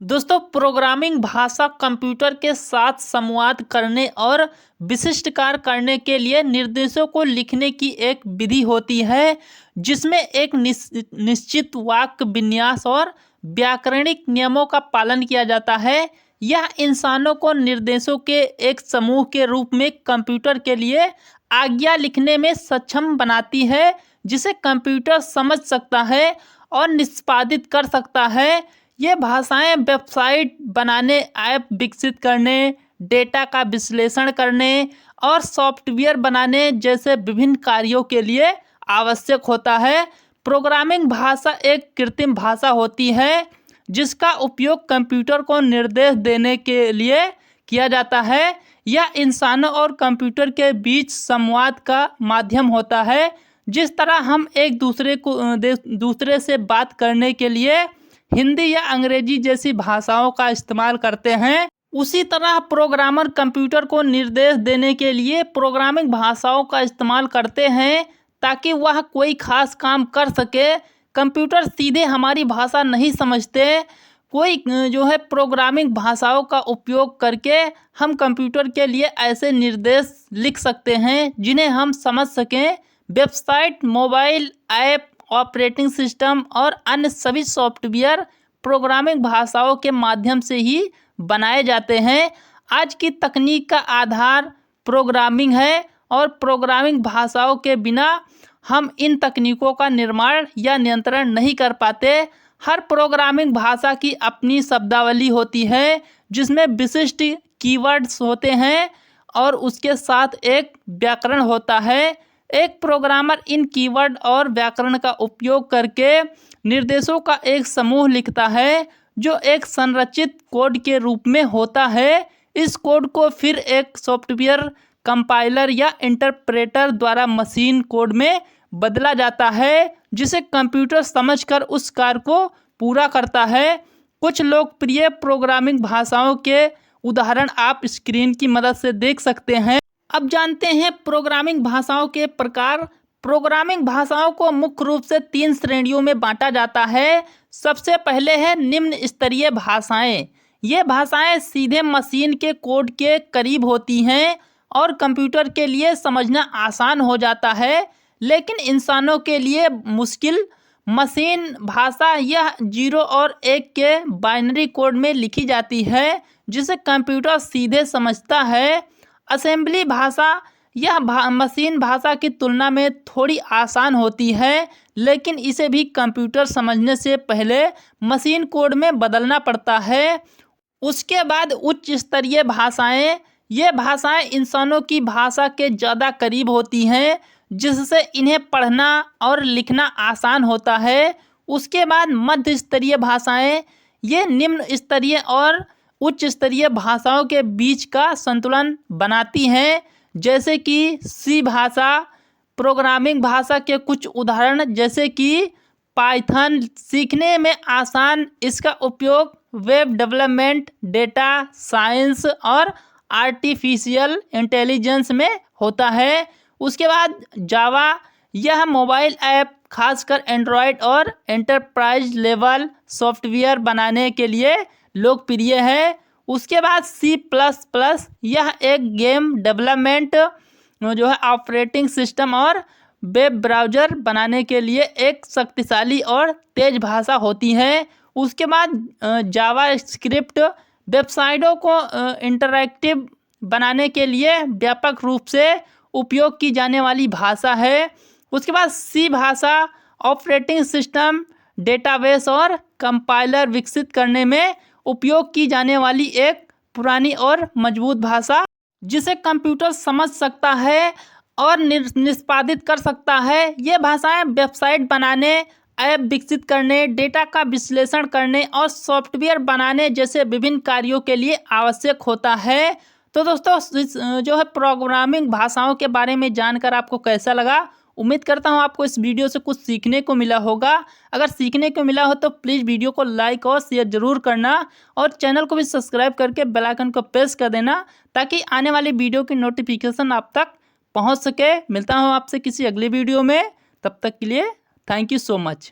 दोस्तों, प्रोग्रामिंग भाषा कंप्यूटर के साथ संवाद करने और विशिष्ट कार्य करने के लिए निर्देशों को लिखने की एक विधि होती है जिसमें एक निश्चित वाक्य विन्यास और व्याकरणिक नियमों का पालन किया जाता है। यह इंसानों को निर्देशों के एक समूह के रूप में कंप्यूटर के लिए आज्ञा लिखने में सक्षम बनाती है, जिसे कंप्यूटर समझ सकता है और निष्पादित कर सकता है। ये भाषाएं वेबसाइट बनाने, ऐप विकसित करने, डेटा का विश्लेषण करने और सॉफ्टवेयर बनाने जैसे विभिन्न कार्यों के लिए आवश्यक होता है। प्रोग्रामिंग भाषा एक कृत्रिम भाषा होती है जिसका उपयोग कंप्यूटर को निर्देश देने के लिए किया जाता है। यह इंसानों और कंप्यूटर के बीच संवाद का माध्यम होता है। जिस तरह हम एक दूसरे से बात करने के लिए हिंदी या अंग्रेजी जैसी भाषाओं का इस्तेमाल करते हैं, उसी तरह प्रोग्रामर कंप्यूटर को निर्देश देने के लिए प्रोग्रामिंग भाषाओं का इस्तेमाल करते हैं ताकि वह कोई खास काम कर सके। कंप्यूटर सीधे हमारी भाषा नहीं समझते। कोई प्रोग्रामिंग भाषाओं का उपयोग करके हम कंप्यूटर के लिए ऐसे निर्देश लिख सकते हैं जिन्हें हम समझ सकें। Website, mobile app, operating system और अन्य सभी सॉफ्टवेयर प्रोग्रामिंग भाषाओं के माध्यम से ही बनाए जाते हैं। आज की तकनीक का आधार प्रोग्रामिंग है और प्रोग्रामिंग भाषाओं के बिना हम इन तकनीकों का निर्माण या नियंत्रण नहीं कर पाते। हर प्रोग्रामिंग भाषा की अपनी शब्दावली होती है जिसमें विशिष्ट कीवर्ड्स होते हैं और उसके साथ एक व्याकरण होता है। एक प्रोग्रामर इन कीवर्ड और व्याकरण का उपयोग करके निर्देशों का एक समूह लिखता है जो एक संरचित कोड के रूप में होता है। इस कोड को फिर एक सॉफ्टवेयर, कंपाइलर या इंटरप्रेटर द्वारा मशीन कोड में बदला जाता है जिसे कंप्यूटर समझकर उस कार्य को पूरा करता है। कुछ लोकप्रिय प्रोग्रामिंग भाषाओं के उदाहरण आप स्क्रीन की मदद से देख सकते हैं। अब जानते हैं प्रोग्रामिंग भाषाओं के प्रकार। प्रोग्रामिंग भाषाओं को मुख्य रूप से 3 श्रेणियों में बांटा जाता है। सबसे पहले है निम्न स्तरीय भाषाएं। ये भाषाएं सीधे मशीन के कोड के करीब होती हैं और कंप्यूटर के लिए समझना आसान हो जाता है, लेकिन इंसानों के लिए मुश्किल। मशीन भाषा यह 0 और 1 के बाइनरी कोड में लिखी जाती है जिसे कंप्यूटर सीधे समझता है। असेंबली भाषा यह मशीन भाषा की तुलना में थोड़ी आसान होती है, लेकिन इसे भी कंप्यूटर समझने से पहले मशीन कोड में बदलना पड़ता है। उसके बाद उच्च स्तरीय भाषाएं। ये भाषाएं इंसानों की भाषा के ज़्यादा करीब होती हैं, जिससे इन्हें पढ़ना और लिखना आसान होता है। उसके बाद मध्य स्तरीय भाषाएं। ये निम्न स्तरीय और उच्च स्तरीय भाषाओं के बीच का संतुलन बनाती हैं, जैसे कि सी भाषा। प्रोग्रामिंग भाषा के कुछ उदाहरण जैसे कि पाइथन सीखने में आसान, इसका उपयोग वेब डेवलपमेंट, डेटा साइंस और आर्टिफिशियल इंटेलिजेंस में होता है। उसके बाद जावा, यह मोबाइल ऐप खासकर एंड्रॉयड और एंटरप्राइज लेवल सॉफ्टवेयर बनाने के लिए लोकप्रिय है। उसके बाद C++, यह एक गेम डेवलपमेंट ऑपरेटिंग सिस्टम और वेब ब्राउज़र बनाने के लिए एक शक्तिशाली और तेज भाषा होती है। उसके बाद जावा स्क्रिप्ट वेबसाइटों को इंटरैक्टिव बनाने के लिए व्यापक रूप से उपयोग की जाने वाली भाषा है। उसके बाद C भाषा ऑपरेटिंग सिस्टम, डेटाबेस और कंपाइलर विकसित करने में उपयोग की जाने वाली एक पुरानी और मजबूत भाषा जिसे कंप्यूटर समझ सकता है और निष्पादित कर सकता है। ये भाषाएं वेबसाइट बनाने, ऐप विकसित करने, डेटा का विश्लेषण करने और सॉफ्टवेयर बनाने जैसे विभिन्न कार्यों के लिए आवश्यक होता है। तो दोस्तों, प्रोग्रामिंग भाषाओं के बारे में जानकर आपको कैसा लगा? उम्मीद करता हूँ आपको इस वीडियो से कुछ सीखने को मिला होगा। अगर सीखने को मिला हो तो प्लीज़ वीडियो को लाइक और शेयर ज़रूर करना और चैनल को भी सब्सक्राइब करके बेल आइकन को प्रेस कर देना ताकि आने वाली वीडियो की नोटिफिकेशन आप तक पहुँच सके। मिलता हूँ आपसे किसी अगली वीडियो में, तब तक के लिए थैंक यू सो मच।